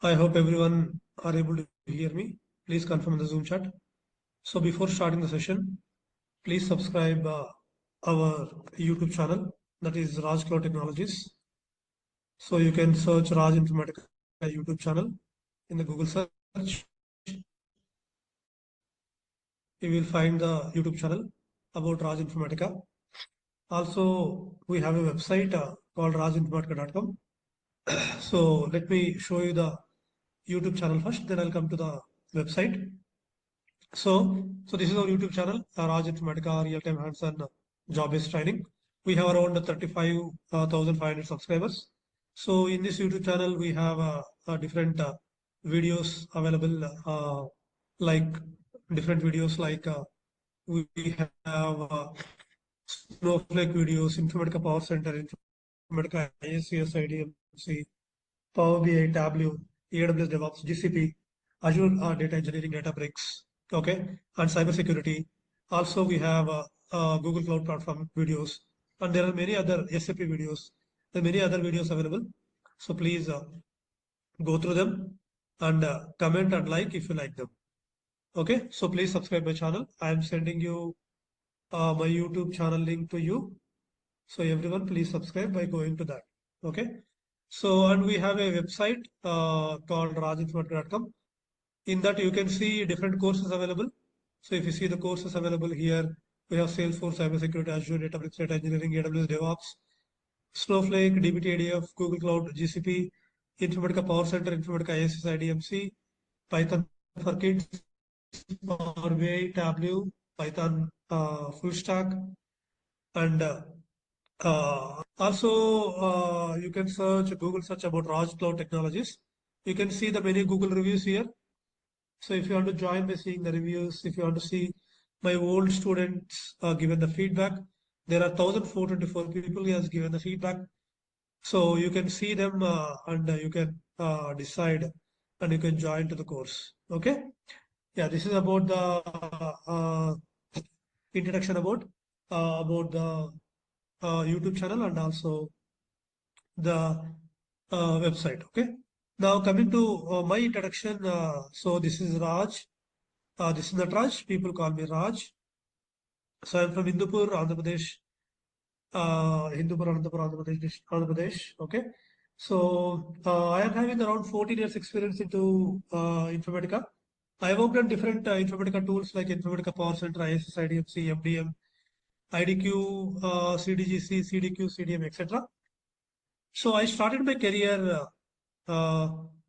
I hope everyone are able to hear me. Please confirm in the Zoom chat. So before starting the session, please subscribe our YouTube channel, that is Raj Cloud Technologies. So you can search Raj Informatica YouTube channel in the Google search. You will find the YouTube channel about Raj Informatica. Also, we have a website called rajinformatica.com. So let me show you the YouTube channel first, then I'll come to the website. So this is our YouTube channel, Raj Informatica Real-Time Hands-on Job-Based Training. We have around 35,500 subscribers. So in this YouTube channel, we have different videos available, like different videos like we have Snowflake videos, Informatica PowerCenter, Informatica ISCS, IDMC, Power BI, Tableau, AWS DevOps, GCP, Azure Data Engineering, Databricks, okay, and cybersecurity. Also, we have Google Cloud Platform videos, and there are many other SAP videos. There are many other videos available. So please go through them and comment and like if you like them. Okay, so please subscribe my channel. I am sending you my YouTube channel link to you. So everyone, please subscribe by going to that. Okay. So, and we have a website called rajinformatica.com. In that, you can see different courses available. So, if you see the courses available here, we have Salesforce, Cybersecurity, Azure, Databricks, Data Engineering, AWS DevOps, Snowflake, dbt, ADF, Google Cloud, GCP, Informatica PowerCenter, Informatica ISS, IDMC, Python for Kids, Power BI, Tableau, Python full stack, and also, you can search Google search about Raj Cloud Technologies. You can see the many Google reviews here. So if you want to join by seeing the reviews, if you want to see my old students given the feedback, there are 1,424 people who has given the feedback. So you can see them and you can decide and you can join to the course. Okay. Yeah, this is about the introduction about the YouTube channel and also the website. Okay. Now coming to my introduction. So this is Raj. This is not Raj. People call me Raj. So I'm from Hindupur, Andhra Pradesh. Hindupur, Andhra Pradesh, Andhra Pradesh. Okay. So I am having around 14 years experience into Informatica. I worked on different Informatica tools like Informatica PowerCenter, ISS, IDMC, MDM, IDQ, CDGC, CDQ, CDM, etc. So uh, I started my career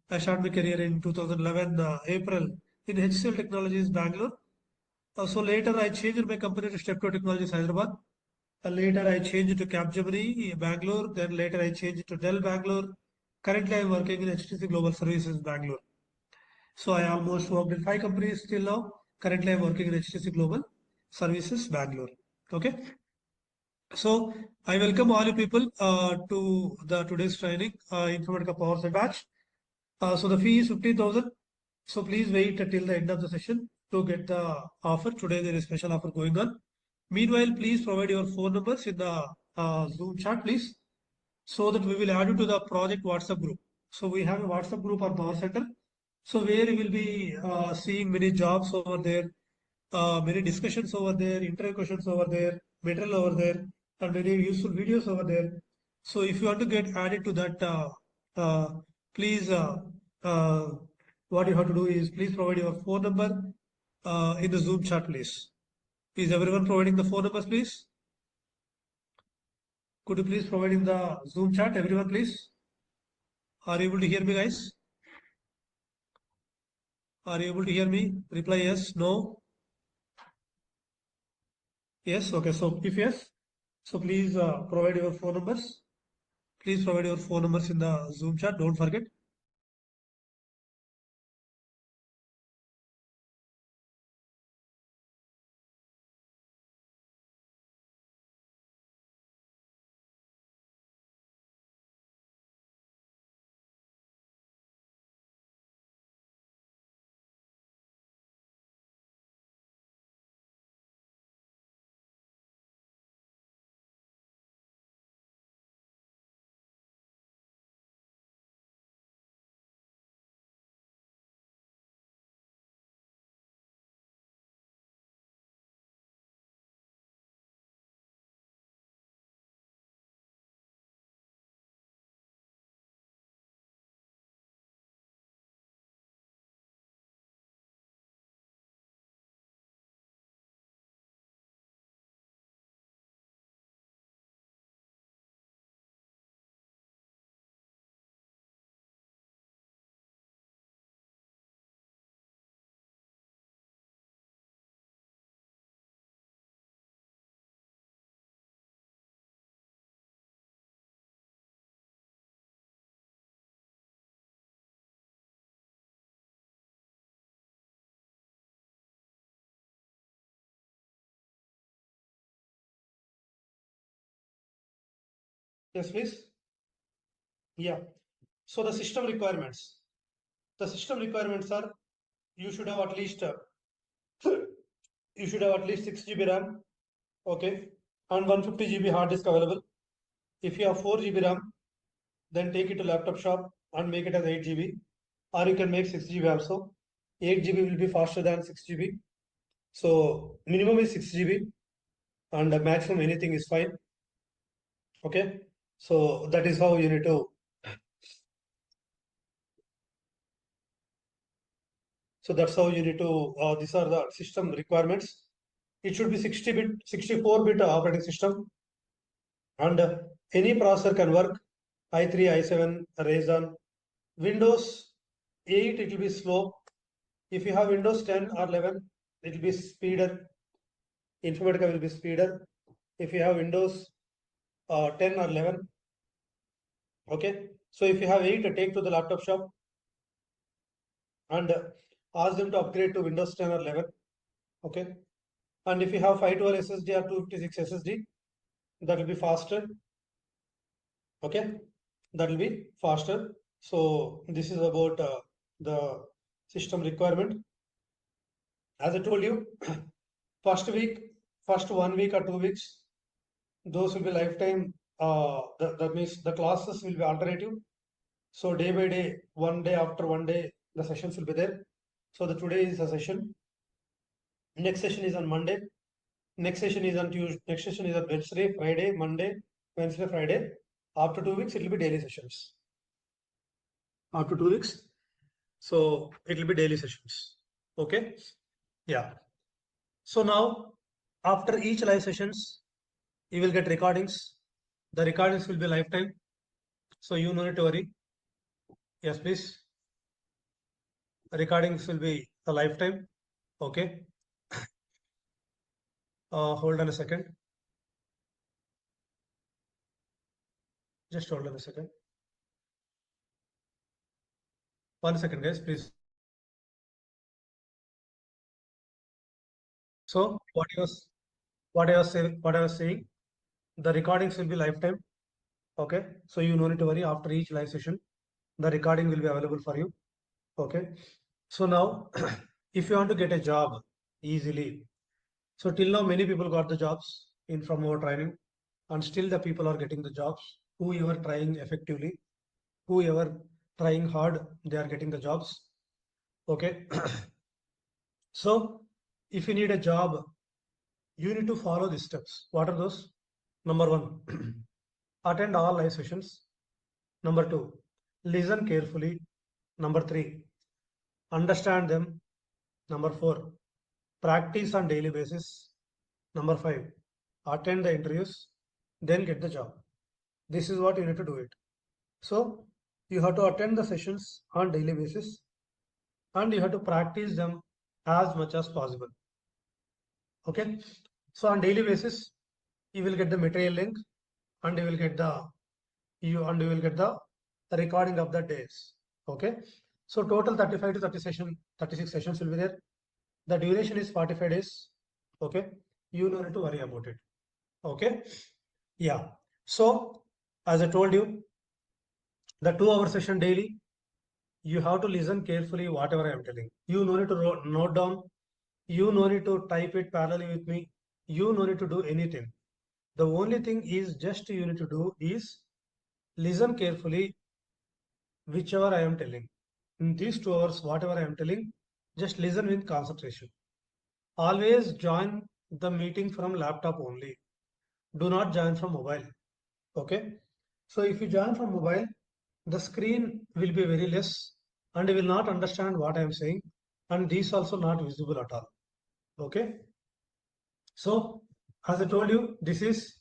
in 2011 April in HCL Technologies Bangalore. So later I changed my company to Steptoe Technologies Hyderabad. Later I changed to Capgemini Bangalore. Then later I changed to Dell Bangalore. Currently I'm working in HTC Global Services Bangalore. So I almost worked in 5 companies till now. Currently I'm working in HTC Global Services Bangalore. Okay. So I welcome all you people to the today's training, Informatica PowerCenter batch. So the fee is 15,000. So please wait till the end of the session to get the offer. Today there is special offer going on. Meanwhile, please provide your phone numbers in the Zoom chat, please, so that we will add you to the project WhatsApp group. So we have a WhatsApp group on Power Center. So where you will be seeing many jobs over there, many discussions over there, interview questions over there, material over there, and many useful videos over there. So if you want to get added to that, uh, please, uh, what you have to do is please provide your phone number in the Zoom chat, please. Is everyone providing the phone numbers, please? Could you please provide in the Zoom chat, everyone, please? Are you able to hear me, guys? Are you able to hear me? Reply yes, no, yes. Okay. So if yes, so please provide your phone numbers. Please provide your phone numbers in the Zoom chat. Don't forget. Yes, please. Yeah. So the system requirements. The system requirements are you should have at least 6 GB RAM, okay, and 150 GB hard disk available. If you have 4 GB RAM, then take it to laptop shop and make it as 8 GB, or you can make 6 GB also. 8 GB will be faster than 6 GB. So minimum is 6 GB and the maximum anything is fine. Okay. So that is how you need to. So that's how you need to. These are the system requirements. It should be 60-bit, 64-bit operating system, and any processor can work. i3, i7, Ryzen. Windows 8, it will be slow. If you have Windows 10 or 11, it will be speeder. Informatica will be speeder. If you have Windows 10 or 11, okay. So if you have 8, take to the laptop shop and ask them to upgrade to Windows 10 or 11, okay. And if you have 512 SSD or 256 SSD, that will be faster, okay. That will be faster. So this is about the system requirement. As I told you, first week, first 1 week or 2 weeks, those will be lifetime. That means the classes will be alternative. So day by day, one day after one day, the sessions will be there. So the today is a session. Next session is on Monday. Next session is on Tuesday. Next session is on Wednesday, Friday, Monday, Wednesday, Friday. After 2 weeks, it will be daily sessions. After 2 weeks, so it will be daily sessions. Okay. Yeah. So now, after each live sessions, you will get recordings. The recordings will be lifetime. So you no need to worry. Yes, please. Recordings will be a lifetime. Okay. Hold on a second. Just hold on a second. 1 second, guys, please. So what I was saying, the recordings will be lifetime. Okay. So you no need to worry. After each live session, the recording will be available for you. Okay. So now, if you want to get a job easily, so till now many people got the jobs in from our training, and still the people are getting the jobs. Whoever trying effectively, whoever trying hard, they are getting the jobs. Okay. So if you need a job, you need to follow these steps. What are those? Number one, attend all live sessions. Number two, listen carefully. Number three, understand them. Number four, practice on daily basis. Number five, attend the interviews, then get the job. This is what you need to do it. So you have to attend the sessions on daily basis and you have to practice them as much as possible. Okay. So on daily basis, you will get the material link and you will get the recording of the days. Okay. So total 35 to 36 sessions will be there. The duration is 45 days. Okay. You don't need to worry about it. Okay. Yeah. So as I told you, the 2 hour session daily, you have to listen carefully whatever I am telling. You no need to note down. You no need to type it parallelly with me. You no need to do anything. The only thing is just you need to do is listen carefully whichever I am telling. In these 2 hours, whatever I am telling, just listen with concentration. Always join the meeting from laptop only. Do not join from mobile. Okay. So if you join from mobile, the screen will be very less and you will not understand what I am saying. And these also not visible at all. Okay. So as I told you, this is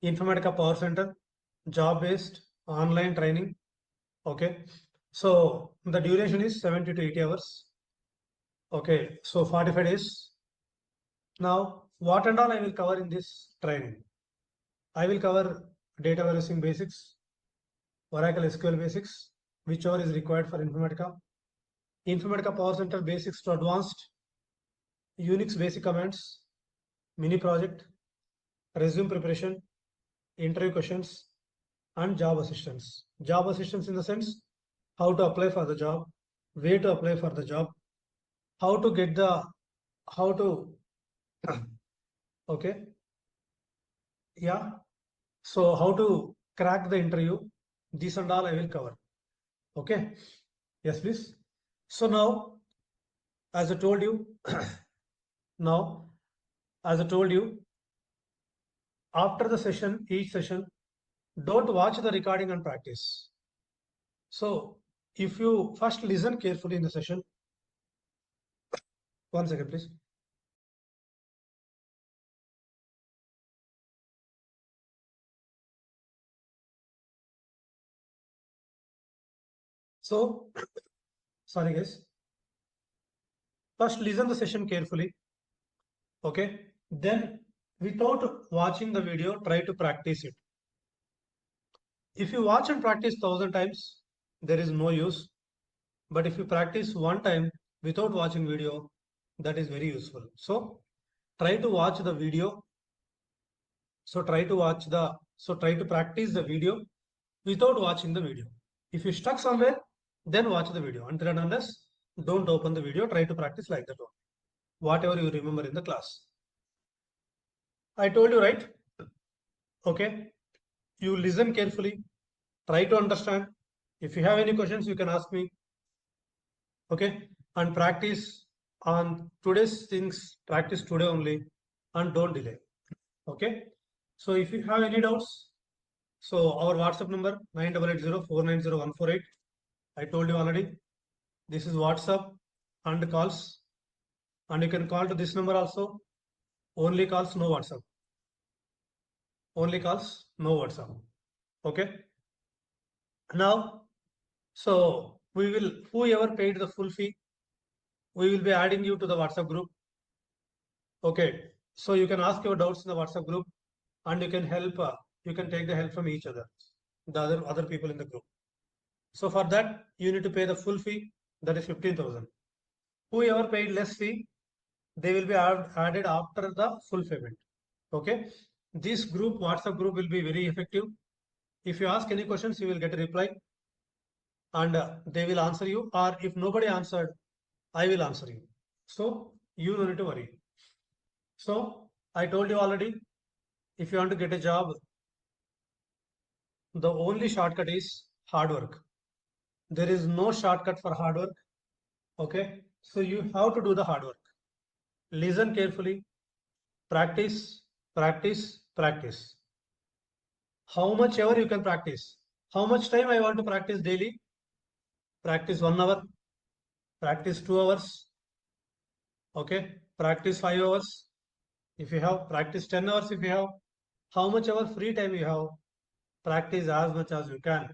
Informatica Power Center, job-based online training. Okay. So the duration is 70 to 80 hours. Okay. So 45 days. Now, what and all I will cover in this training? I will cover data warehousing basics, Oracle SQL basics, whichever is required for Informatica. Informatica Power Center basics to advanced, Unix basic commands, mini project, resume preparation, interview questions, and job assistance. Job assistance in the sense how to apply for the job, where to apply for the job, how to get the, how to, okay, yeah. So how to crack the interview, this and all I will cover. Okay, yes, please. So now, as I told you, now, as I told you, after the session, each session, don't watch the recording and practice. So if you first listen carefully in the session, 1 second, please. So, sorry guys, first listen the session carefully. Okay, then without watching the video, try to practice it. If you watch and practice 1,000 times, there is no use. But if you practice one time without watching video, that is very useful. So try to watch the video. So try to practice the video without watching the video. If you stuck somewhere, then watch the video. Until and unless, don't open the video. Try to practice like that one. Whatever you remember in the class. I told you, right? Okay. You listen carefully. Try to understand. If you have any questions, you can ask me. Okay. And practice on today's things. Practice today only. And don't delay. Okay. So if you have any doubts, so our WhatsApp number 9880490148. I told you already. This is WhatsApp and calls. And you can call to this number also. Only calls, no WhatsApp. Only calls, no WhatsApp. Okay. Now, so we will, whoever paid the full fee, we will be adding you to the WhatsApp group. Okay. So you can ask your doubts in the WhatsApp group, and you can help. You can take the help from each other, the other people in the group. So for that, you need to pay the full fee. That is 15,000. Whoever paid less fee, they will be added after the full payment. Okay. This group, WhatsApp group, will be very effective. If you ask any questions, you will get a reply, and they will answer you. Or if nobody answered, I will answer you. So you don't need to worry. So I told you already, if you want to get a job, the only shortcut is hard work. There is no shortcut for hard work. Okay. So you have to do the hard work. Listen carefully. Practice, practice, practice. How much ever you can practice. How much time I want to practice daily? Practice 1 hour. Practice 2 hours. Okay. Practice 5 hours. If you have, practice 10 hours if you have. How much ever free time you have, practice as much as you can.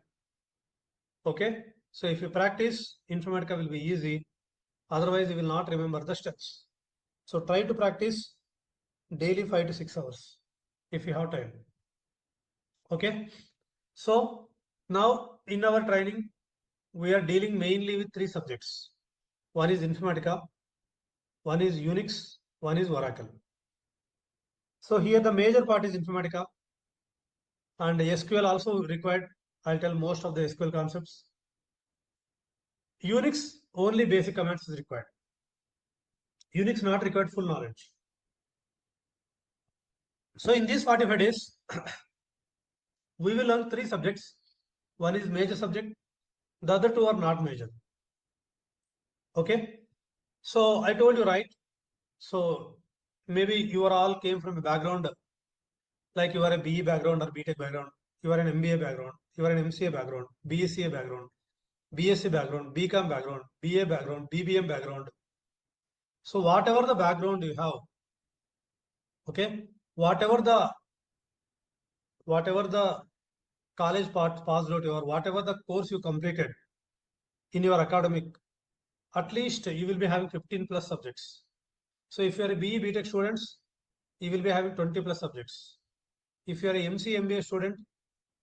Okay. So if you practice, Informatica will be easy. Otherwise, you will not remember the steps. So try to practice daily 5 to 6 hours if you have time. Okay. So now in our training, we are dealing mainly with 3 subjects. One is Informatica, one is Unix, one is Oracle. So here the major part is Informatica, and SQL also required. I'll tell most of the SQL concepts. Unix, only basic commands is required. Unix not required full knowledge. So in these 45 days, we will learn 3 subjects. One is major subject, the other 2 are not major. Okay. So I told you, right? So maybe you are all came from a background, like you are a BE background or BTech background, you are an MBA background, you are an MCA background, BSCA background, BSc background, BCom background, BA background, BBM background. So whatever the background you have, okay, whatever the college part passed out, or whatever the course you completed in your academic, at least you will be having 15 plus subjects. So if you are a BE BTech students, you will be having 20 plus subjects. If you are a MC MBA student,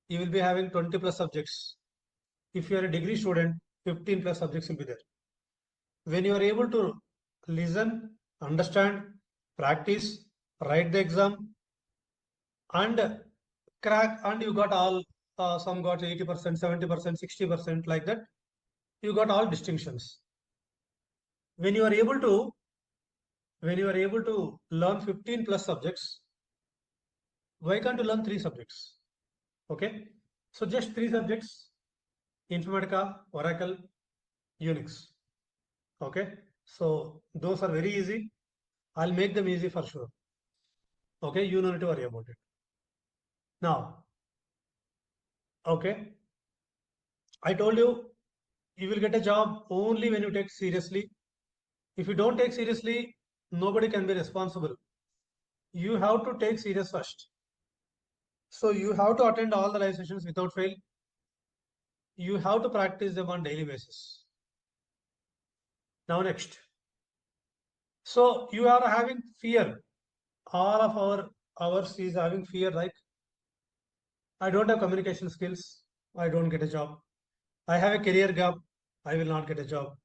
you will be having 20 plus subjects. If you are a degree student, 15 plus subjects will be there. When you are able to listen, understand, practice, write the exam, and crack, and you got all some got 80%, 70%, 60%, like that. You got all distinctions. When you are able to learn 15 plus subjects, why can't you learn 3 subjects? Okay, so just 3 subjects: Informatica, Oracle, Unix. Okay, so those are very easy. I'll make them easy for sure. Okay, you don't need to worry about it. Now, okay, I told you you will get a job only when you take seriously. If you don't take seriously, nobody can be responsible. You have to take serious first. So you have to attend all the live sessions without fail. You have to practice them on daily basis. Now next. So you are having fear. All of ours is having fear, like I don't have communication skills, I don't get a job. I have a career gap, I will not get a job.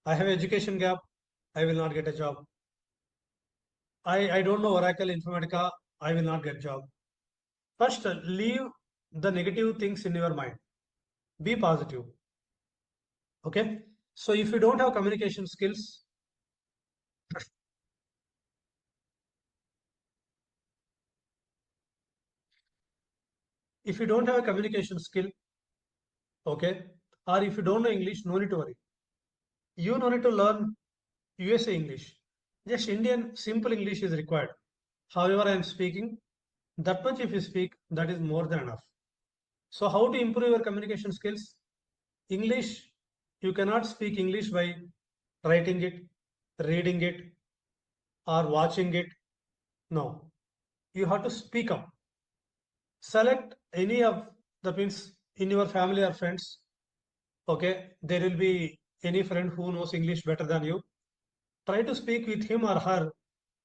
I have education gap, I will not get a job. I don't know Oracle, Informatica, I will not get a job. First, leave the negative things in your mind. Be positive. Okay. So if you don't have communication skills, if you don't have a communication skill, okay, or if you don't know English, no need to worry. You no need to learn USA English. Just Indian simple English is required. However, I am speaking, that much if you speak, that is more than enough. So how to improve your communication skills? English, you cannot speak English by writing it, reading it, or watching it. No, you have to speak up. Select any of the means in your family or friends. Okay, there will be any friend who knows English better than you. Try to speak with him or her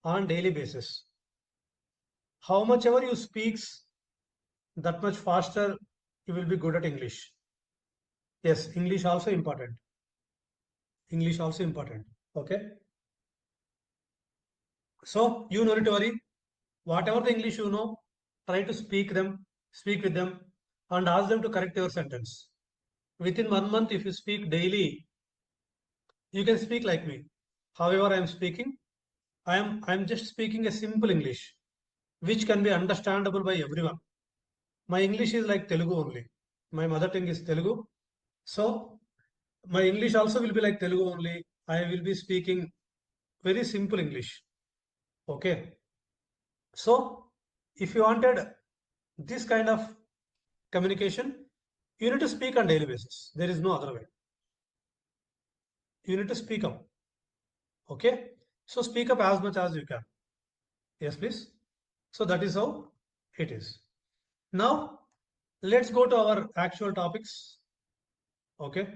on daily basis. How much ever you speaks, that much faster you will be good at English. Yes, English also important. English also important. Okay. So you no need to worry. Whatever the English you know, try to speak with them, and ask them to correct your sentence. Within 1 month, if you speak daily, you can speak like me. However, I am speaking, I am just speaking a simple English, which can be understandable by everyone. My English is like Telugu only. My mother tongue is Telugu. So my English also will be like Telugu only. I will be speaking very simple English. Okay. So if you wanted this kind of communication, you need to speak on daily basis. There is no other way. You need to speak up. Okay. So speak up as much as you can. Yes, please. So that is how it is. Now let's go to our actual topics. Okay.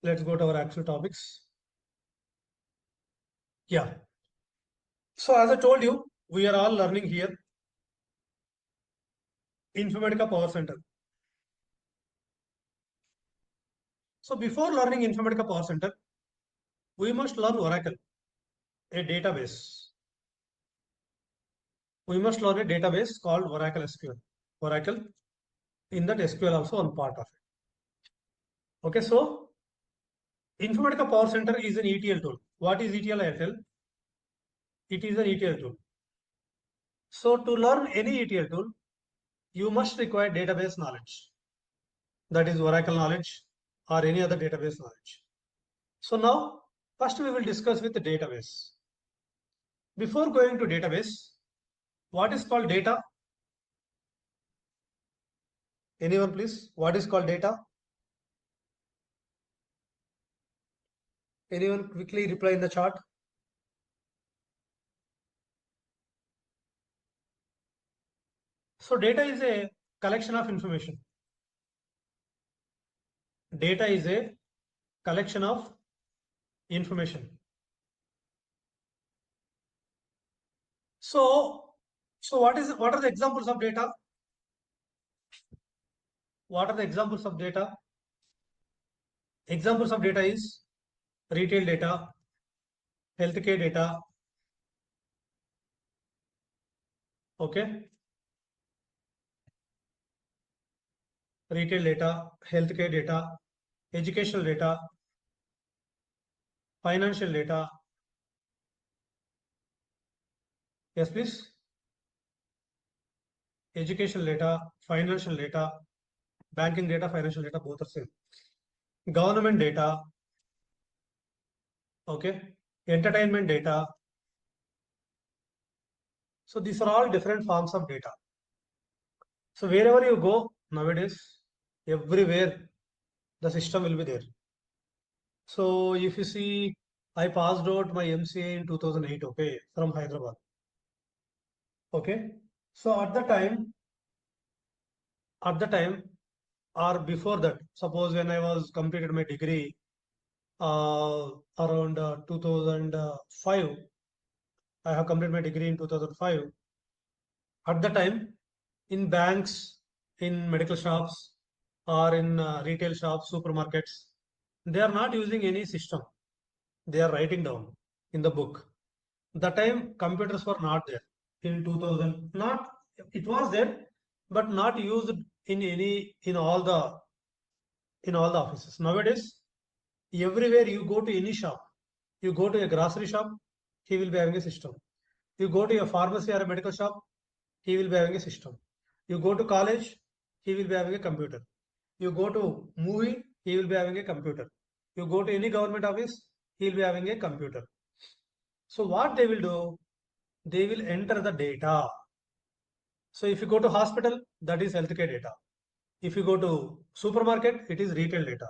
Let's go to our actual topics. Yeah. So as I told you, we are all learning here Informatica PowerCenter. So before learning Informatica PowerCenter, we must learn Oracle, a database. We must learn a database called Oracle SQL. Oracle, in that SQL also one part of it. Okay, so Informatica PowerCenter is an ETL tool. What is ETL? I tell. It is an ETL tool. So to learn any ETL tool, you must require database knowledge. That is Oracle knowledge or any other database knowledge. So now, first we will discuss with the database. Before going to database, what is called data? Anyone please? What is called data? Anyone quickly reply in the chat? So data is a collection of information. Data is a collection of information. So what are the examples of data? What are the examples of data? Examples of data is retail data, healthcare data. Okay. retail data, healthcare data, educational data, financial data. Yes, please. Educational data, financial data, banking data, financial data, both are same. Government data, okay, entertainment data. So these are all different forms of data. So wherever you go nowadays, everywhere the system will be there. So if you see, I passed out my MCA in 2008, okay, from Hyderabad. Okay. So at the time, or before that, suppose when I was completed my degree, around 2005, I have completed my degree in 2005. At the time, in banks, in medical shops, or in retail shops, supermarkets, they are not using any system. They are writing down in the book. The time computers were not there in 2000. Not it was there, but not used in all the offices. Nowadays, everywhere you go to any shop, you go to a grocery shop, he will be having a system. You go to a pharmacy or a medical shop, he will be having a system. You go to college, he will be having a computer. You go to movie, he will be having a computer. You go to any government office, he will be having a computer. So what they will do, they will enter the data. So if you go to hospital, that is healthcare data. If you go to supermarket, it is retail data.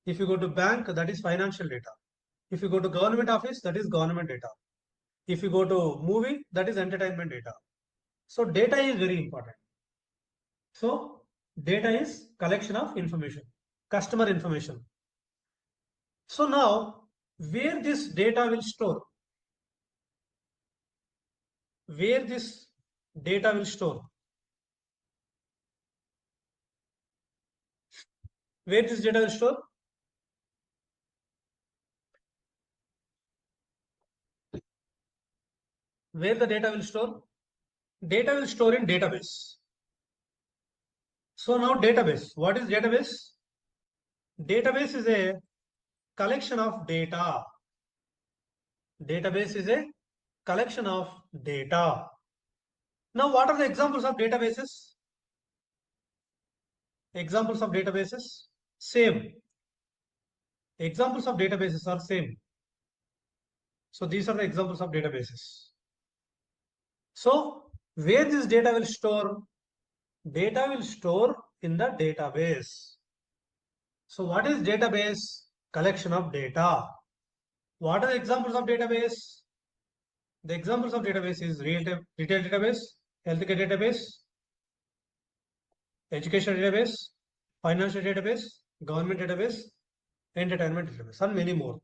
If you go to bank, that is financial data. If you go to government office, that is government data. If you go to movie, that is entertainment data. So data is very important. So data is collection of information, customer information. So now where this data will store, where this data will store, where this data will store, where the data will store in database. So now database, what is database? Database is a collection of data. Database is a collection of data. Now what are the examples of databases? Examples of databases? Same. Examples of databases are same. So these are the examples of databases. So where this data will store? Data will store in the database. So what is database? Collection of data. What are the examples of database? The examples of database is real-time retail database, healthcare database, educational database, financial database, government database, entertainment database, and many more,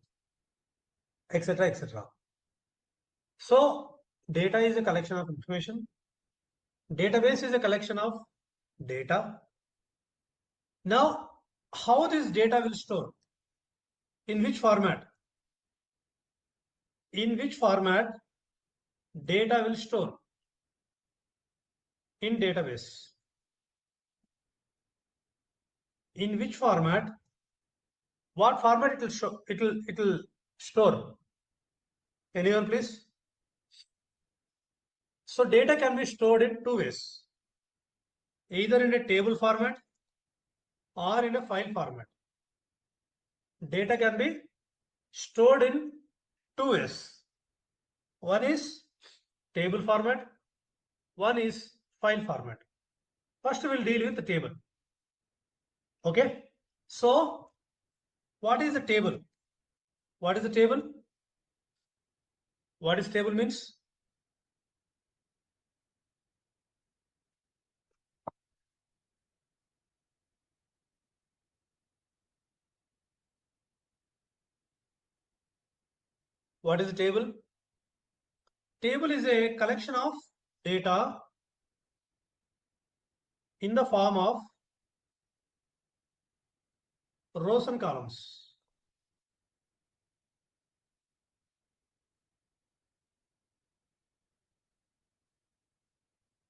etc., etc. So data is a collection of information. Database is a collection of data. Now, how this data will store? In which format? In which format data will store? In database. In which format? What format it will show? It will store. Anyone, please? So data can be stored in two ways, either in a table format or in a file format. Data can be stored in two ways. One is table format, one is file format. First we'll deal with the table. Okay. So what is the table? What is the table? What is table means? What is the table? Table is a collection of data in the form of rows and columns.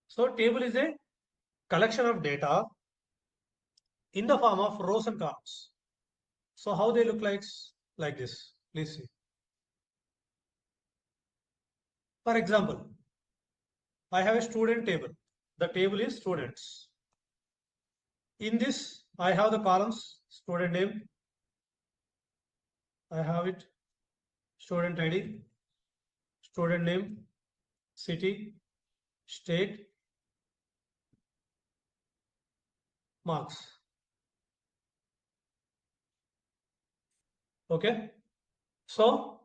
So table is a collection of data in the form of rows and columns. So how they look like this? Please see. For example, I have a student table. The table is students. In this, I have the columns student name. I have it student ID, student name, city, state, marks. Okay. So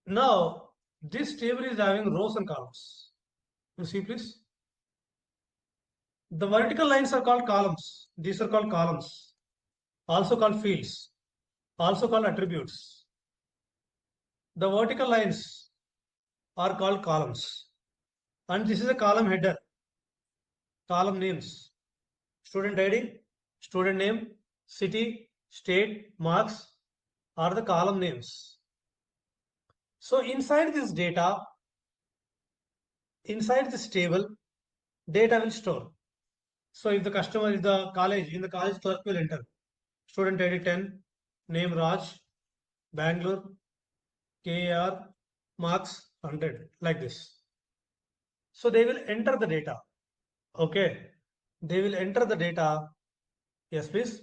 now this table is having rows and columns. You see, please. The vertical lines are called columns. These are called columns, also called fields, also called attributes. The vertical lines are called columns. And this is a column header, column names, student ID, student name, city, state, marks are the column names. So inside this data, inside this table, data will store. So if the customer is the college, in the college clerk will enter student ID 10, name Raj, Bangalore, KAR, marks 100, like this. So they will enter the data. Okay. They will enter the data. Yes, please.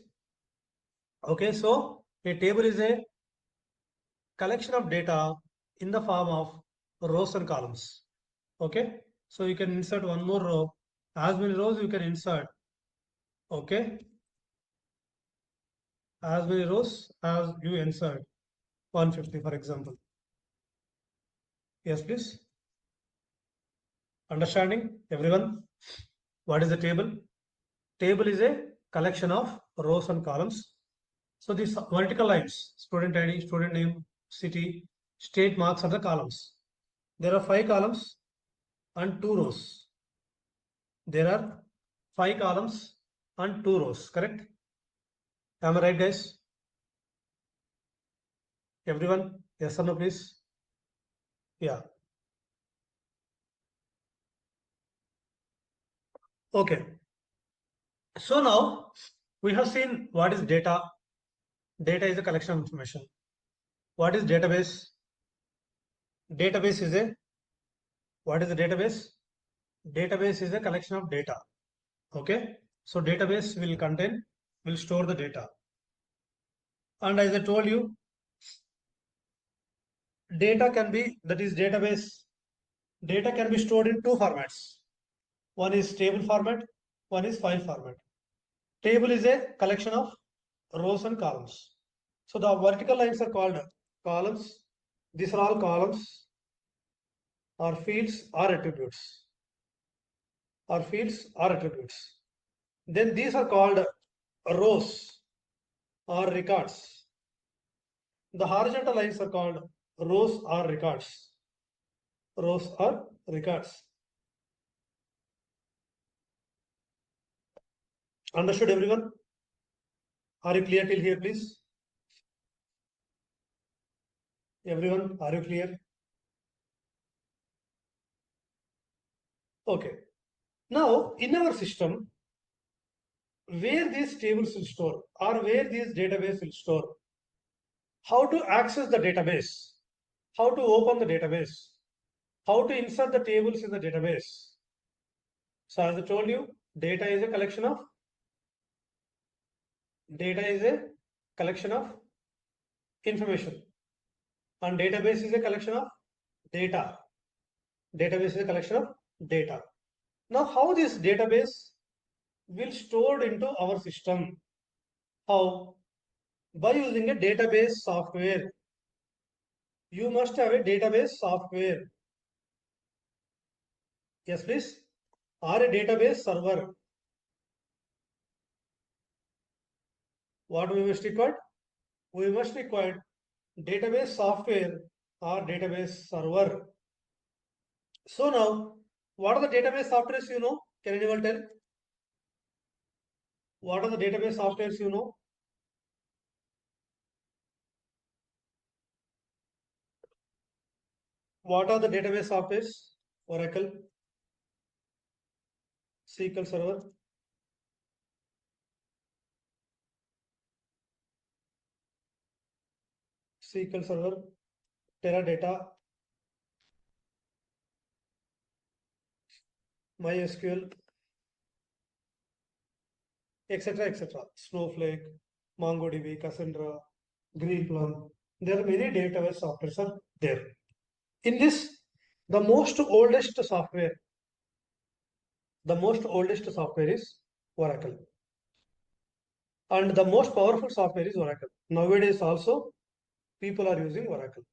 Okay. So a table is a collection of data in the form of rows and columns. Okay. So you can insert one more row. As many rows you can insert. Okay. As many rows as you insert. 150, for example. Yes, please. Understanding, everyone? What is the table? Table is a collection of rows and columns. So these vertical lines, student ID, student name, city, state, marks are the columns. There are 5 columns and 2 rows. There are 5 columns and 2 rows, correct? Am I right, guys? Everyone? Yes or no, please? Yeah. Okay. So now we have seen what is data. Data is a collection of information. What is database? Database is a, what is the database? Database is a collection of data. Okay. So database will store the data. And as I told you, data can be, that is database, data can be stored in 2 formats. One is table format, one is file format. Table is a collection of rows and columns. So the vertical lines are called columns. These are all columns or fields or attributes. Or fields or attributes. Then these are called rows or records. The horizontal lines are called rows or records. Rows or records. Understood, everyone? Are you clear till here, please? Everyone, are you clear? Okay. Now, in our system, where these tables will store or where these database will store, how to access the database, how to open the database, how to insert the tables in the database. So as I told you, data is a collection of information, and database is a collection of data. Database is a collection of data. Now, how this database will stored into our system? How? By using a database software. You must have a database software. Yes, please. Or a database server. What we must require? We must require database software or database server. So now, what are the database softwares you know? Can anyone tell? What are the database softwares you know? What are the database softwares? Oracle, SQL Server, SQL Server, Teradata, MySQL, etc., etc. Snowflake, MongoDB, Cassandra, Greenplum. There are many database softwares are there. In this, the most oldest software is Oracle, and the most powerful software is Oracle. Nowadays also people are using Oracle.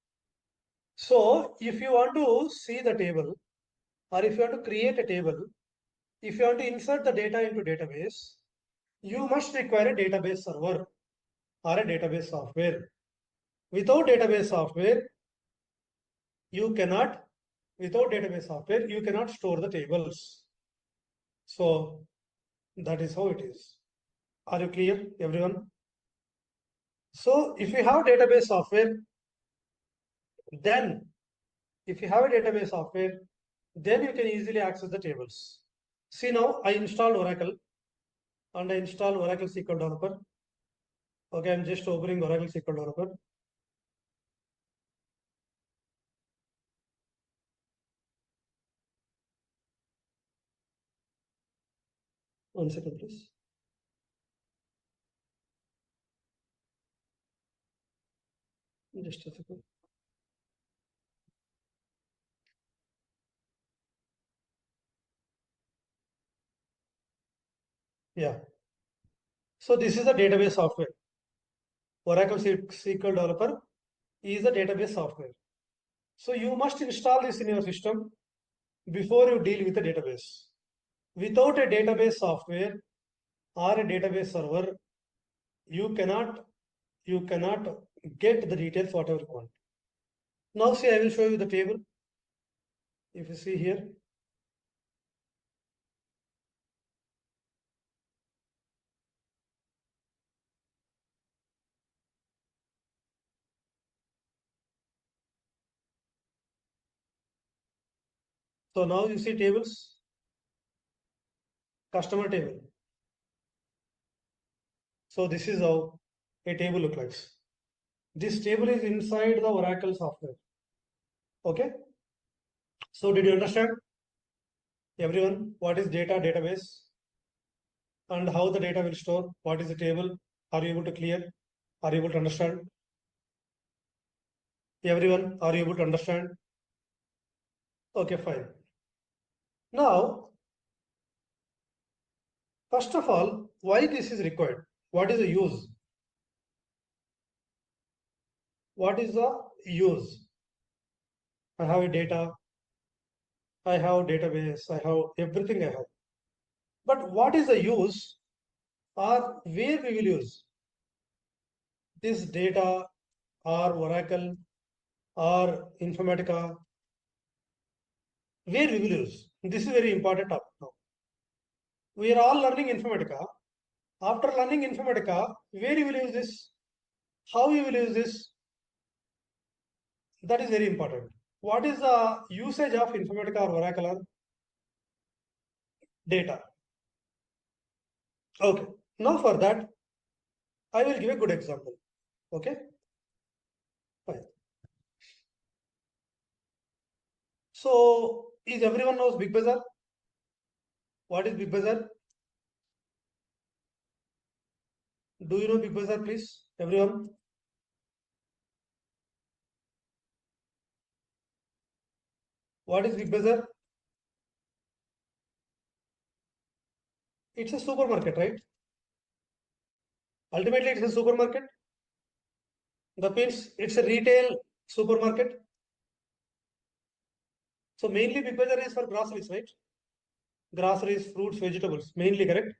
So if you want to see the table, or if you want to create a table, if you want to insert the data into database, you must require a database server or a database software. Without database software, you cannot store the tables. So that is how it is. Are you clear, everyone? So if you have database software, then if you have a database software, then you can easily access the tables. See, now I installed Oracle and I installed Oracle SQL Developer. Okay, I'm just opening Oracle SQL Developer. One second, please. Just a second. Yeah. So this is the database software. Oracle SQL Developer is a database software. So you must install this in your system before you deal with a database. Without a database software or a database server, you cannot get the details whatever you want. Now see, I will show you the table. If you see here, so now you see tables, customer table. So this is how a table looks like. This table is inside the Oracle software. Okay. So did you understand, everyone, what is database and how the data will store? What is the table? Are you able to clear? Are you able to understand? Everyone, are you able to understand? Okay, fine. Now, first of all, why this is required? What is the use? What is the use? I have a data, I have database, I have everything I have. But what is the use or where we will use this data or Oracle or Informatica? Where we will use? This is very important topic now. We are all learning Informatica. After learning Informatica, where you will use this? How you will use this? That is very important. What is the usage of Informatica or Oracle on data? Okay. Now for that, I will give a good example. Okay. Fine. So is everyone knows Big Bazaar? What is Big Bazaar? Do you know Big Bazaar, please? Everyone? What is Big Bazaar? It's a supermarket, right? Ultimately, it's a supermarket. That means it's a retail supermarket. So mainly Big Bazaar is for groceries, right? Groceries, fruits, vegetables, mainly, correct?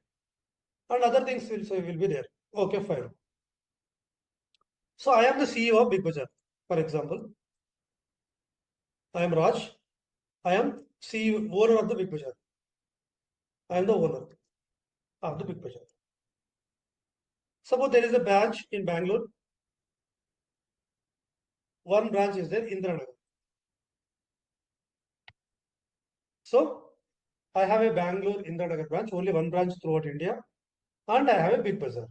And other things will be there. Okay, fine. So I am the CEO of Big Bazaar, for example. I am Raj. I am CEO, owner of the Big Bazaar. I am the owner of the Big Bazaar. Suppose there is a branch in Bangalore. One branch is there in Indranagar. So I have a Bangalore Indranagar branch, only one branch throughout India, and I have a Big Bazaar.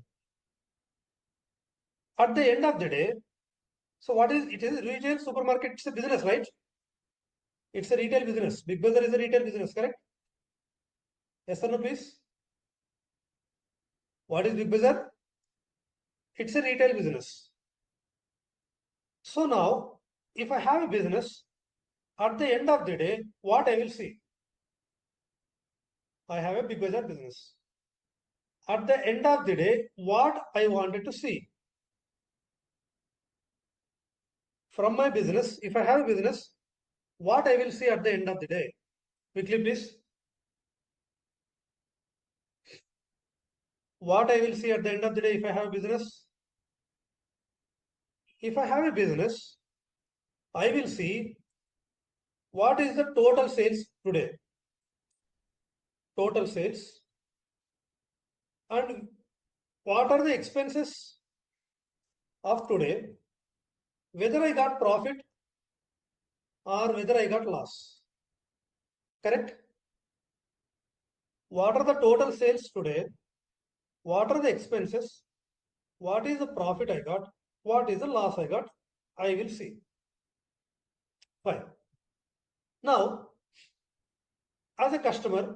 At the end of the day, So what is it? Is retail supermarket? It's a business, right? It's a retail business. Big Bazaar is a retail business, correct? Yes or no, please? What is Big Bazaar? It's a retail business. So now, if I have a business, at the end of the day, what I will see? I have a Big Bazaar business. At the end of the day, what I wanted to see from my business, if I have a business, what I will see at the end of the day? Quickly, please. What I will see at the end of the day if I have a business? If I have a business, I will see what is the total sales today. Total sales. And what are the expenses of today? Whether I got profit or whether I got loss. Correct? What are the total sales today? What are the expenses? What is the profit I got? What is the loss I got? I will see. Fine. Now, as a customer,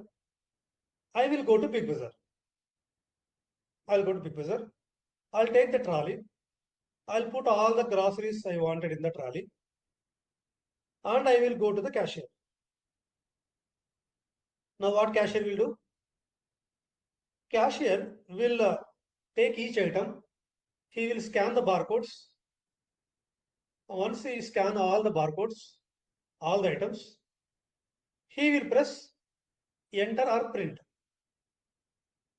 I will go to Big Bazaar. I'll go to Big Bazaar. I'll take the trolley. I'll put all the groceries I wanted in the trolley. And I will go to the cashier. Now what cashier will do? Cashier will take each item. He will scan the barcodes. Once he scan all the barcodes, all the items, he will press enter or print.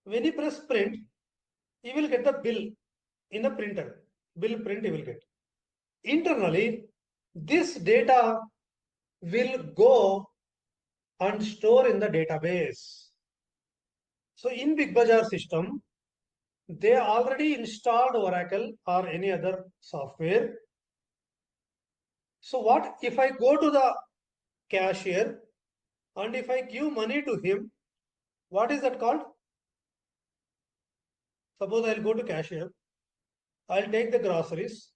When he press print, he will get the bill in the printer. Bill print he will get. Internally, this data will go and store in the database. So in Big Bazaar system, they already installed Oracle or any other software. So what if I go to the cashier and if I give money to him, what is that called? Suppose I'll go to cashier, I'll take the groceries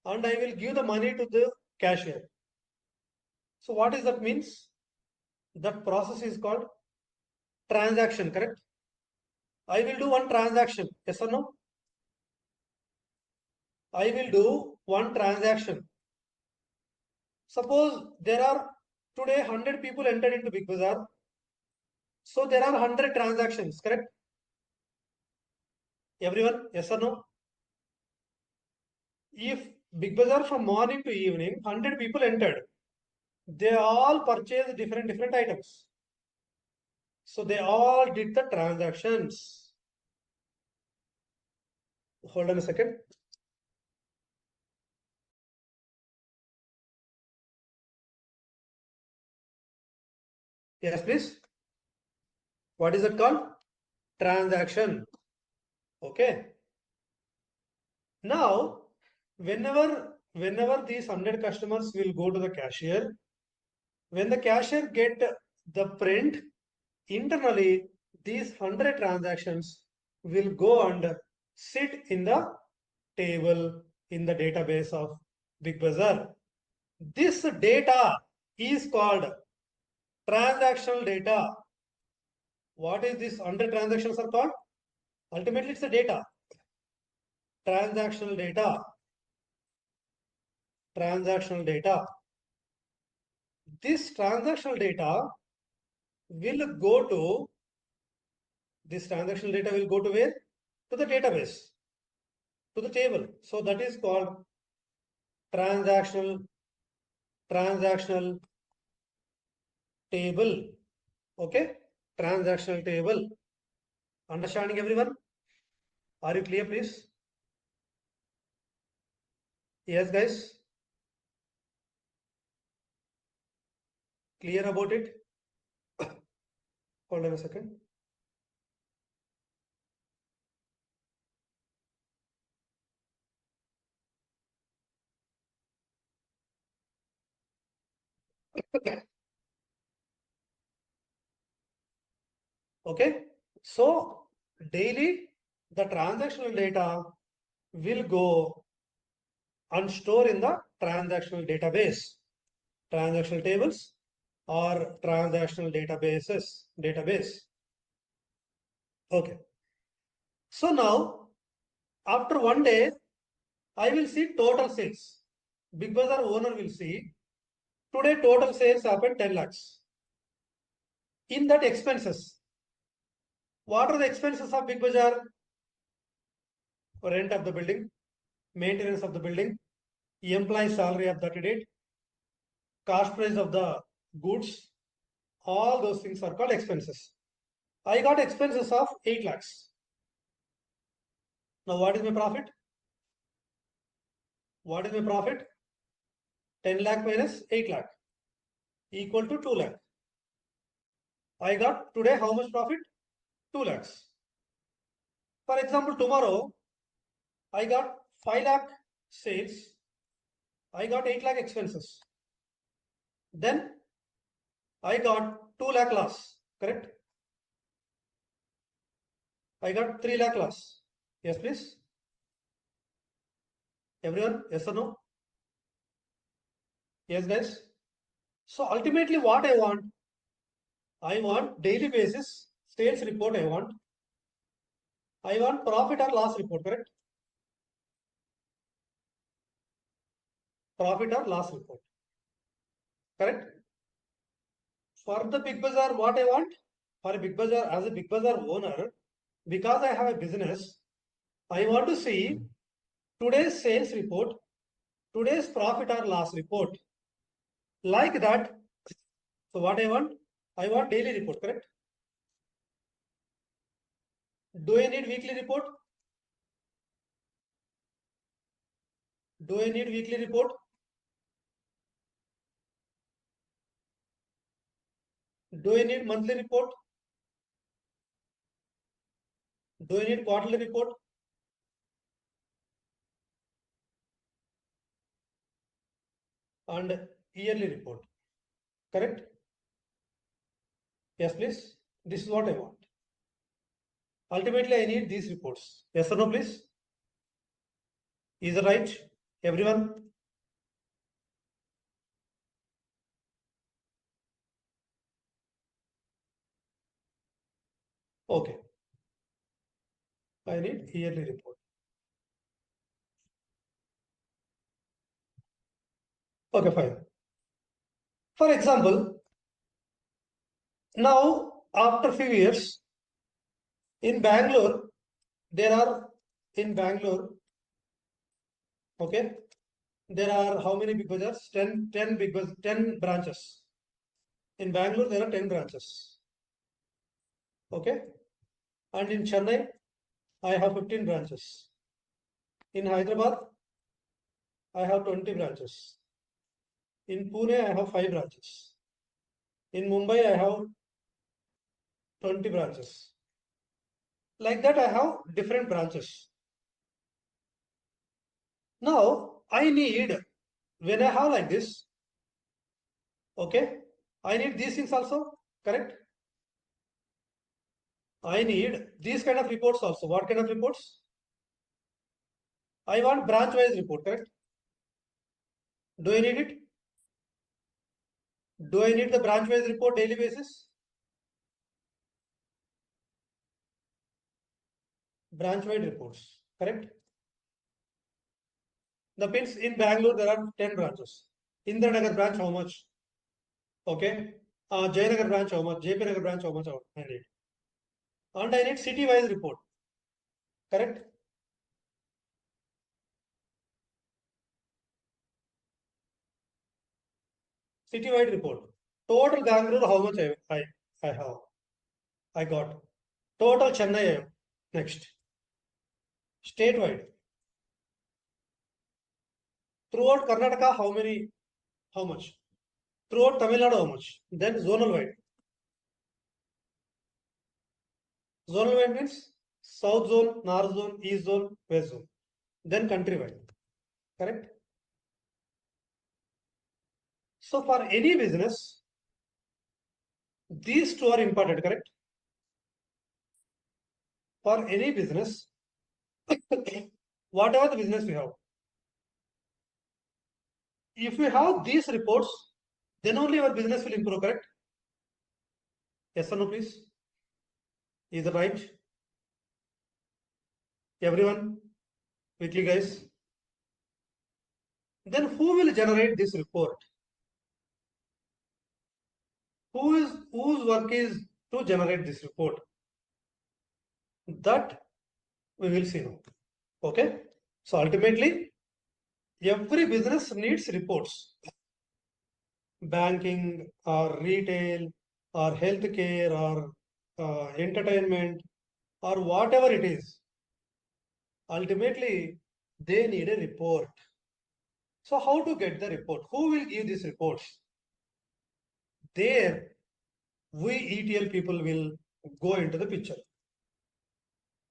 and I will give the money to the cashier. So what is that means? That process is called transaction, correct? I will do one transaction, yes or no? I will do one transaction. Suppose there are today 100 people entered into Big Bazaar. So there are 100 transactions, correct? Everyone, yes or no? If Big Bazaar from morning to evening, 100 people entered. They all purchased different items. So they all did the transactions. Hold on a second. Yes, please. What is it called? Transaction. Okay. Now, whenever these 100 customers will go to the cashier, when the cashier get the print, internally these 100 transactions will go and sit in the table in the database of Big Bazaar. This data is called transactional data. What is this 100 transactions are called? Ultimately, it's the data. Transactional data. Transactional data. This transactional data will go to where? To the database, to the table. So that is called transactional table. Okay, transactional table. Understanding, everyone? Are you clear, please? Yes, guys. Clear about it? Hold on a second. Okay, so daily the transactional data will go and store in the transactional database, transactional tables or transactional database. Okay. So now after 1 day, I will see total sales. Big Bazaar owner will see today total sales happened 10 lakhs. In that expenses, what are the expenses of Big Bazaar? Rent of the building, maintenance of the building, employee salary of that date, cost price of the goods, all those things are called expenses. I got expenses of 8 lakhs. Now what is my profit? What is my profit? 10 lakh minus 8 lakh equal to 2 lakh. I got today how much profit? 2 lakhs. For example, tomorrow I got 5 lakh sales. I got 8 lakh expenses. Then I got 2 lakh loss, correct? I got 3 lakh loss. Yes, please. Everyone, yes or no? Yes, guys. So ultimately what I want daily basis sales report I want profit or loss report, correct? Profit or loss report, correct? For the Big Bazaar, what I want? For a Big Bazaar, as a Big Bazaar owner, because I have a business, I want to see today's sales report, today's profit or loss report. Like that. So what I want? I want daily report, correct? Do I need weekly report? Do I need weekly report? Do I need monthly report? Do I need quarterly report? And yearly report, correct? Yes, please. This is what I want. Ultimately, I need these reports. Yes or no, please? Is it right, everyone? Okay. I need yearly report. Okay, fine. For example, now after few years in Bangalore, there are in Bangalore, okay, there are how many Big Bazaars? 10 Big Bazaars, 10 branches. In Bangalore, there are 10 branches. Okay. And in Chennai, I have 15 branches. In Hyderabad, I have 20 branches. In Pune, I have 5 branches. In Mumbai, I have 20 branches. Like that, I have different branches. Now, I need, when I have like this, okay, I need these things also, correct? I need these kind of reports also. What kind of reports? I want branch-wise report, correct? Do I need it? Do I need the branch-wise report daily basis? Branch-wide reports, correct? The pins in Bangalore, there are 10 branches. Indranagar branch, how much? Okay. Jayanagar branch, how much? JP Nagar branch, how much I need? And I need city-wise report, correct? City-wide report. Total Bangalore, how much I have? I got. Total Chennai, I have. Next. Statewide. Throughout Karnataka, how much? Throughout Tamil Nadu, how much? Then zonal wide. Zonal wide means South zone, North zone, East zone, West zone. Then countrywide. Correct? So for any business, these two are important, correct? For any business, whatever the business we have, If we have these reports, then only our business will improve, correct? Yes or no, please? Is that right? Everyone, quickly, guys. Then who will generate this report? Whose work is to generate this report? That we will see now. Okay. So ultimately, every business needs reports. Banking or retail or healthcare or entertainment or whatever it is. Ultimately, they need a report. So how to get the report? Who will give these reports? There, we ETL people will go into the picture.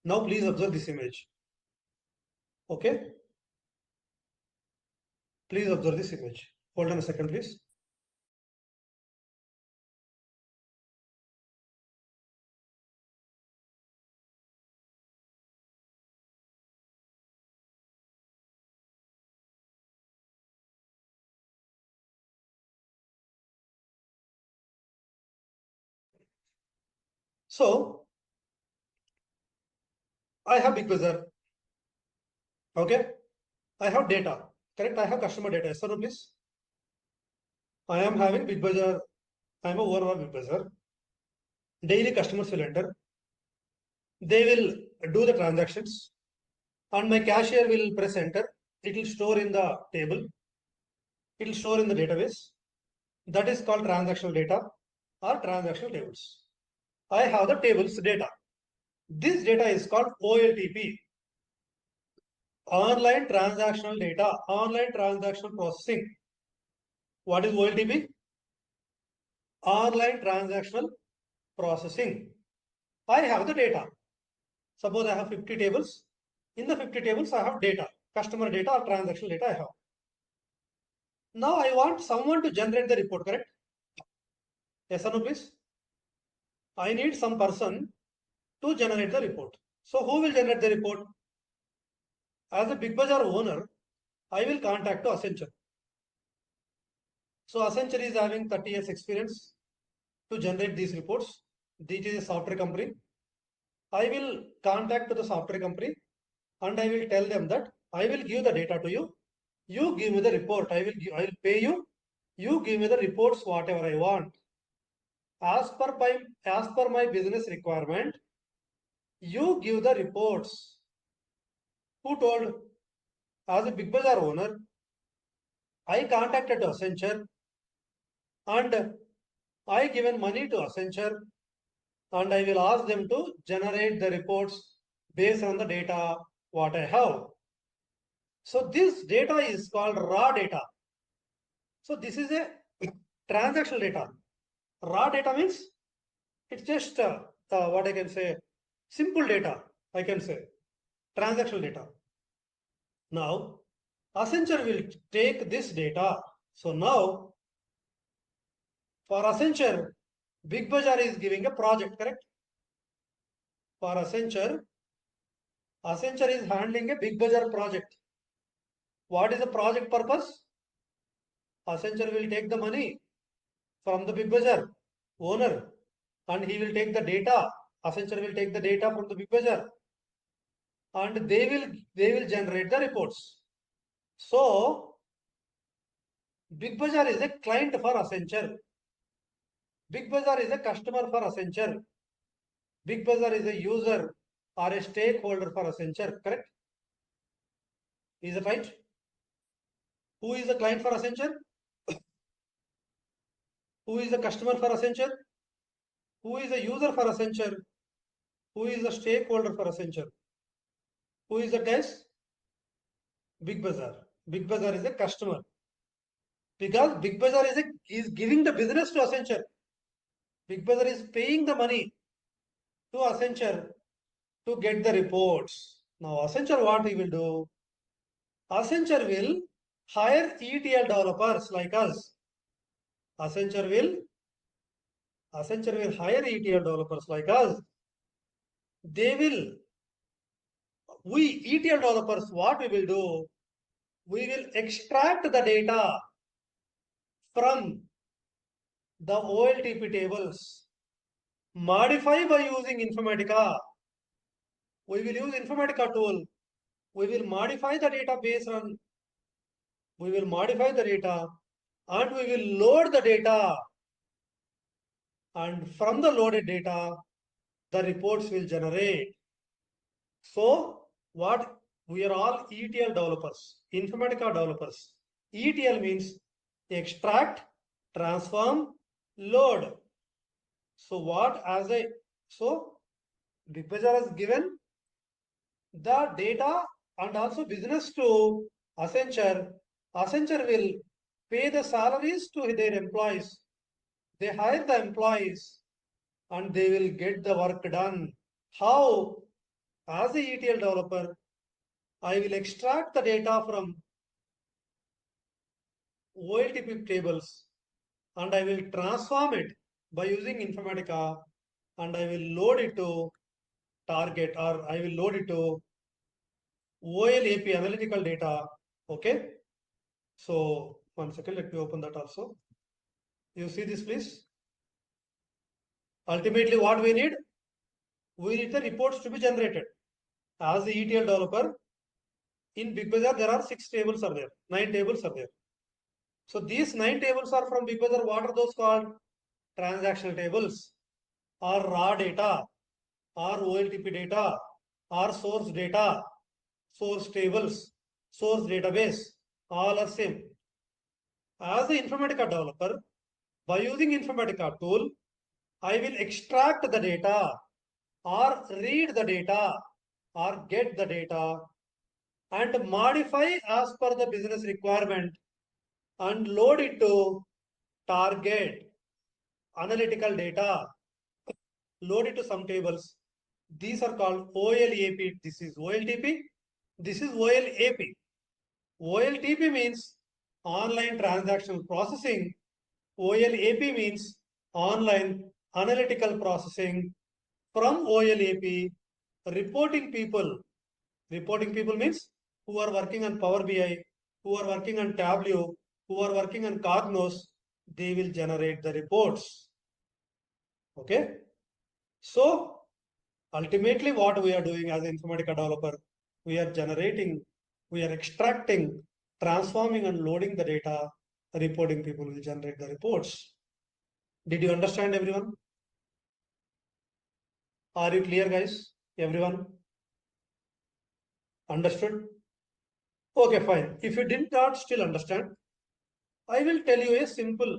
Now please observe this image. Okay? Please observe this image. Hold on a second, please. So, I have Big Bazaar. Okay? I have data. Correct? I have customer data. Yes or no, please? I am having Big Bazaar. I am a owner of Big Bazaar. Daily customers will enter. They will do the transactions. And my cashier will press enter. It will store in the table. It will store in the database. That is called transactional data or transactional tables. I have the tables data. This data is called OLTP. Online transactional data, online transactional processing. What is OLTP? Online transactional processing. I have the data. Suppose I have 50 tables. In the 50 tables, I have data, customer data or transactional data I have. Now I want someone to generate the report, correct? Yes or no, please? I need some person to generate the report. So who will generate the report? As a Big Bazaar owner, I will contact to Accenture. So Accenture is having 30 years experience to generate these reports. This is a software company. I will contact to the software company and I will tell them that I will give the data to you. You give me the report. I will pay you. You give me the reports whatever I want. As per my business requirement, you give the reports. Who told? As a Big Bazaar owner, I contacted Accenture and I given money to Accenture and I will ask them to generate the reports based on the data what I have. So this data is called raw data. So this is a transactional data. Raw data means it's just what I can say, simple data, I can say, transactional data. Now, Accenture will take this data. So now, for Accenture, Big Bazaar is giving a project, correct? For Accenture is handling a Big Bazaar project. What is the project purpose? Accenture will take the money from the Big Bazaar owner and he will take the data. Accenture will take the data from the Big Bazaar and they will generate the reports. So Big Bazaar is a client for Accenture. Big Bazaar is a customer for Accenture. Big Bazaar is a user or a stakeholder for Accenture, correct? Is it right? Who is the client for Accenture? Who is the customer for Accenture? Who is the user for Accenture? Who is the stakeholder for Accenture? Who is the guest? Big Bazaar. Big Bazaar is a customer. Because Big Bazaar is giving the business to Accenture. Big Bazaar is paying the money to Accenture to get the reports. Now Accenture what he will do? Accenture will hire ETL developers like us. Accenture will hire ETL developers like us. We ETL developers, what we will do? We will extract the data from the OLTP tables, modify by using Informatica. We will use Informatica tool. We will modify the data based on, we will modify the data and we will load the data. And from the loaded data, the reports will generate. So what we are all ETL developers, Informatica developers. ETL means extract, transform, load. So what as a, so Big Bazaar has given the data and also business to Accenture. Accenture will pay the salaries to their employees. They hire the employees and they will get the work done. How? As a ETL developer, I will extract the data from OLTP tables and I will transform it by using Informatica and I will load it to target, or I will load it to OLAP analytical data. Okay. So 1 second, let me open that also. You see this, please. Ultimately, what we need the reports to be generated. As the ETL developer, in Big Bazaar, there are 6 tables are there, 9 tables are there. So these 9 tables are from Big Bazaar. What are those called? Transactional tables, or raw data, or OLTP data, or source data, source tables, source database, all are same. As the Informatica developer, by using Informatica tool, I will extract the data or read the data or get the data and modify as per the business requirement and load it to target analytical data, load it to some tables. These are called OLAP. This is OLTP. This is OLAP. OLTP means online transactional processing. OLAP means online analytical processing. From OLAP, reporting people means who are working on Power BI, who are working on Tableau, who are working on Cognos, they will generate the reports. Okay. So ultimately what we are doing as an Informatica developer, we are generating, we are extracting, transforming and loading the data. Reporting people will generate the reports. Did you understand, everyone? Are you clear, guys? Everyone? Understood? Okay, fine. If you did not still understand, I will tell you a simple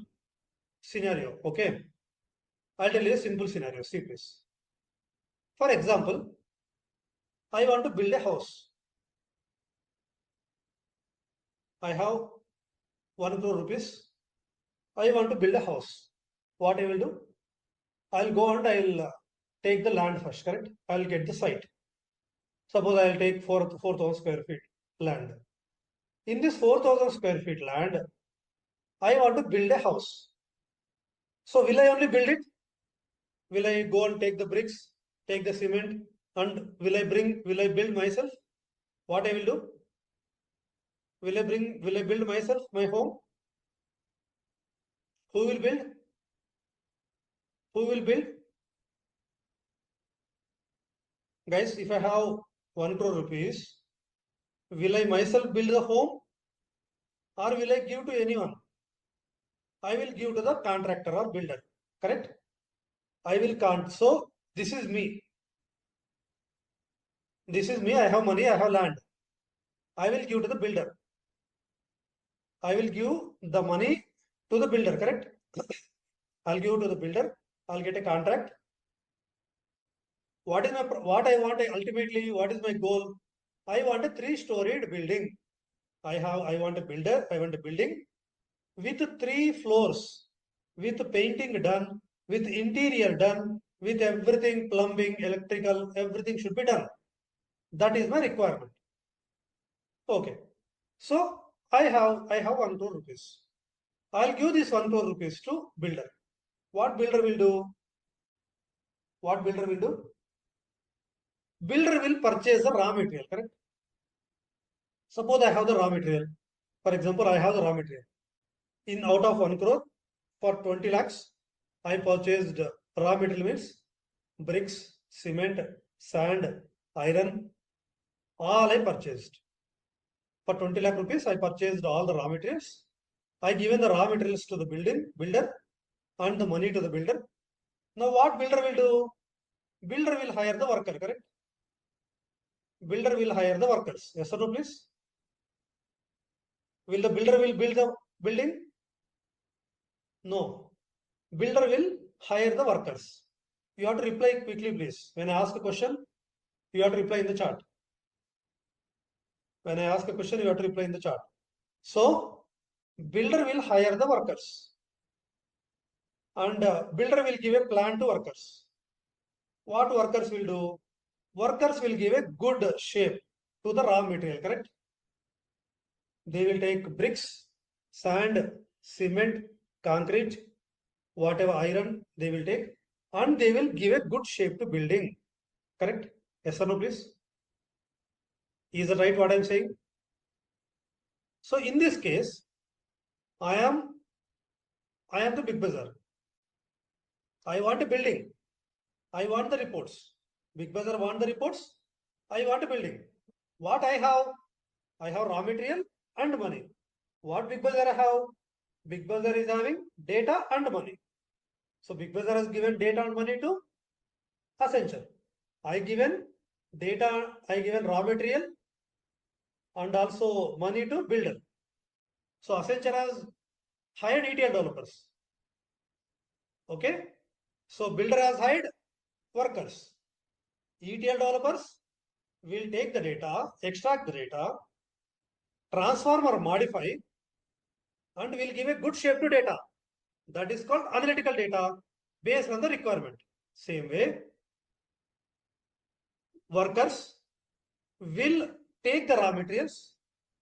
scenario. Okay. I'll tell you a simple scenario. See, please. For example, I want to build a house. I have 1 crore rupees. I want to build a house. What I will do? I'll go and I'll take the land first, correct? I'll get the site. Suppose I'll take 4,000 square feet land. In this 4,000 square feet land, I want to build a house. So will I only build it? Will I go and take the bricks, take the cement, and will I build myself? What I will do? Will I build myself, my home? Who will build? Who will build? Guys, if I have 1 crore rupees, will I myself build the home or will I give to anyone? I will give to the contractor or builder, correct? I will can't. So this is me. This is me. I have money. I have land. I will give to the builder. I will give the money to the builder, correct? I'll give to the builder. I'll get a contract. What I want ultimately? What is my goal? I want a 3-storied building. I want a building with 3 floors, with painting done, with interior done, with everything, plumbing, electrical, everything should be done. That is my requirement. Okay. So I have 1 crore rupees. I'll give this 1 crore rupees to builder. What builder will do? What builder will do? Builder will purchase the raw material, correct? Suppose I have the raw material. For example, I have the raw material. in out of 1 crore for 20 lakhs, I purchased raw material means bricks, cement, sand, iron, all I purchased. For 20 lakh rupees, I purchased all the raw materials. I given the raw materials to the builder and the money to the builder. Now what builder will do? Builder will hire the worker, correct? Builder will hire the workers. Yes or no, please? Will the builder will build the building? No. Builder will hire the workers. You have to reply quickly, please. When I ask a question, you have to reply in the chat. When I ask a question, you have to reply in the chat. So, builder will hire the workers. And builder will give a plan to workers. What workers will do? Workers will give a good shape to the raw material, correct? They will take bricks, sand, cement, concrete, whatever iron they will take, and they will give a good shape to building. Correct? Yes or no, please? Is that right what I am saying? So in this case, I am the big bazaar. I want a building. I want the reports. Big bazaar want the reports. I want a building. What I have? I have raw material and money. What Big Bazaar have? Big Bazaar is having data and money. So Big Bazaar has given data and money to Accenture. I given data, I given raw material and also money to builder. So Accenture has hired ETL developers. Okay. So builder has hired workers. ETL developers will take the data, extract the data, transform or modify, and will give a good shape to data. That is called analytical data based on the requirement. Same way, workers will take the raw materials,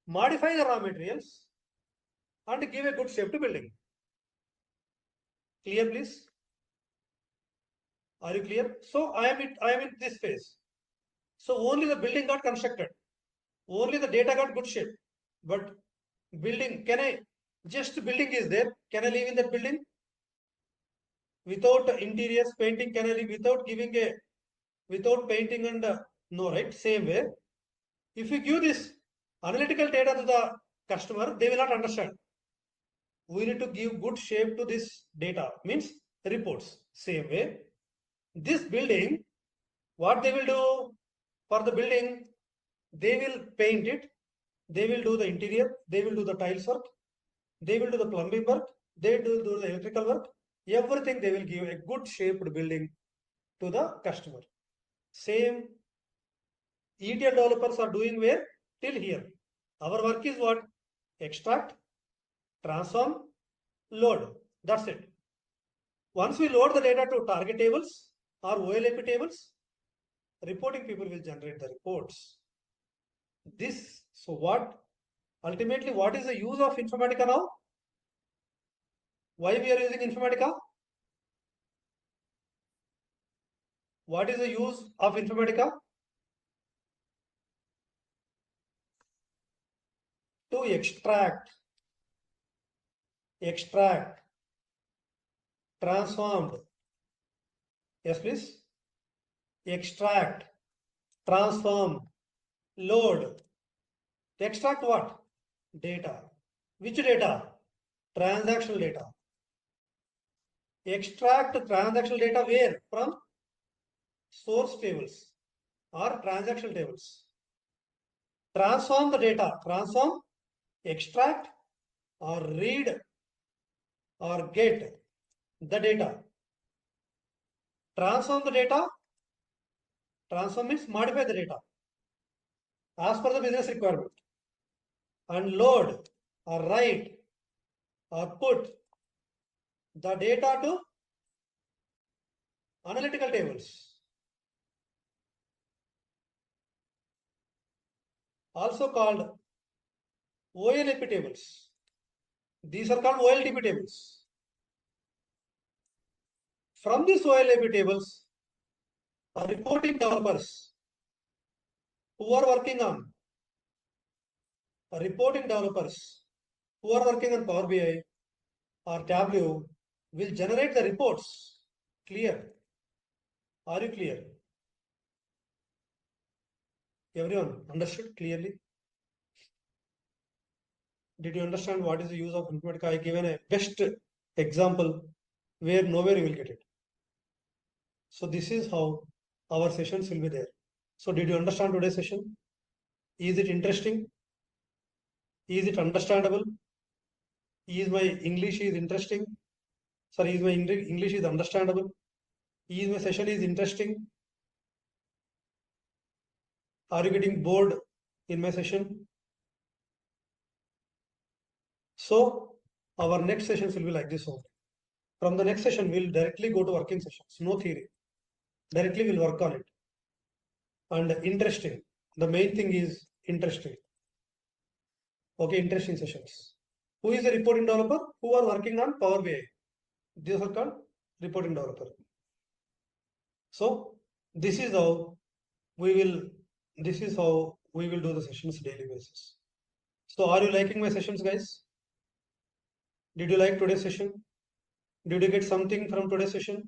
modify the raw materials, and give a good shape to building. Clear, please? Are you clear? So I am in this phase. So only the building got constructed. Only the data got good shape. But building, just building is there. Can I live in that building? Without interiors, painting, can I live without painting and no, right? Same way. If you give this analytical data to the customer, they will not understand. We need to give good shape to this data, means reports. Same way, this building, what they will do for the building, they will paint it, they will do the interior, they will do the tiles work, they will do the plumbing work, they will do the electrical work, everything they will give a good shaped building to the customer. Same ETL developers are doing where? Till here. Our work is what? Extract, transform, load. That's it. Once we load the data to target tables or OLAP tables, reporting people will generate the reports. So what? Ultimately, what is the use of Informatica now? Why we are using Informatica? What is the use of Informatica? To extract, transformed. Yes, please. Extract, transform, load. Extract what? Data. Which data? Transactional data. Extract transactional data where? From source tables or transactional tables. Transform the data. Transform, extract or read or get the data. Transform the data. Transform means modify the data as per the business requirement. And load or write or put the data to analytical tables. Also called OLAP tables. These are called OLTP tables. From these OLAP tables, reporting developers who are working on Power BI, or Tableau will generate the reports. Clear? Are you clear? Everyone understood clearly? Did you understand what is the use of Informatica? I given a best example where nowhere you will get it. So this is how our sessions will be there. So did you understand today's session? Is it interesting? Is it understandable? Is my English is interesting? Sorry, is my English is understandable? Is my session is interesting? Are you getting bored in my session? So our next sessions will be like this only. From the next session, we'll directly go to working sessions. No theory. Directly we'll work on it. And interesting. The main thing is interesting. Okay, interesting sessions. Who is the reporting developer? Who are working on Power BI? These are called reporting developer. So this is how we will do the sessions daily basis. So are you liking my sessions, guys? Did you like today's session? Did you get something from today's session?